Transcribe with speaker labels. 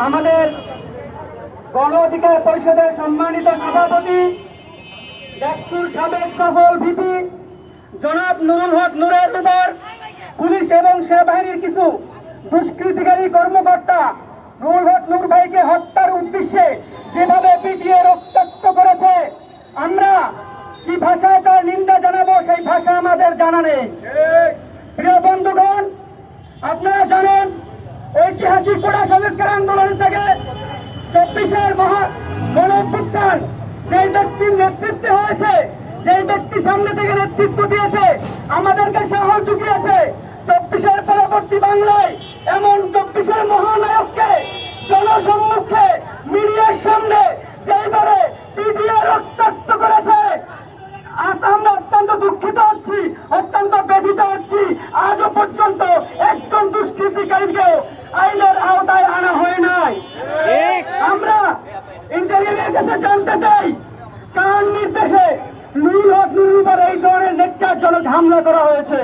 Speaker 1: আমাদের গণ অধিকার পরিষদের সম্মানিত সভাপতি ডাকসুর সাবেক সফল ভিপি জনাব নুরুল হক নূরের উপর পুলিশ এবং সেনাবাহিনীর কিছু দুষ্কৃতিকারী কর্মকর্তা নুরুল হক নূর ভাইকে হত্যার উদ্দেশ্যে যেভাবে পিটিয়ে রক্তাক্ত করেছে, আমরা কি ভাষায় তার নিন্দা জানাবো সেই ভাষা আমাদের জানা নেই। প্রিয় বন্ধুগণ, আপনারা জানেন ঐতিহাসিক কোটা সংস্কার আন্দোলন থেকে 24-এর গণ অভ্যুত্থান যেই ব্যক্তির নেতৃত্বে হয়েছে, যেই ব্যক্তি সামনে থেকে নেতৃত্ব দিয়েছে, আমাদেরকে সাহস জুগিয়েছে, 24-এর পরবর্তী বাংলায় এমন 24-এর মহানায়ককে জনসম্মুখে মিডিয়ার সামনে যেইভাবে পিটিয়ে রক্তাক্ত করেছে, আজ আমরা অত্যন্ত দুঃখিত হচ্ছি, অত্যন্ত ব্যথিত হচ্ছি। আজও পর্যন্ত একজন দুষ্কৃতিকারীকেও আইনের আওতায় আনা হয় নাই। আমরা ইন্টারিয়ারের কাছে জানতে চাই, কার নির্দেশে নুরুল হক নূরের উপর এই ধরনের নেককারজনক হামলা করা হয়েছে।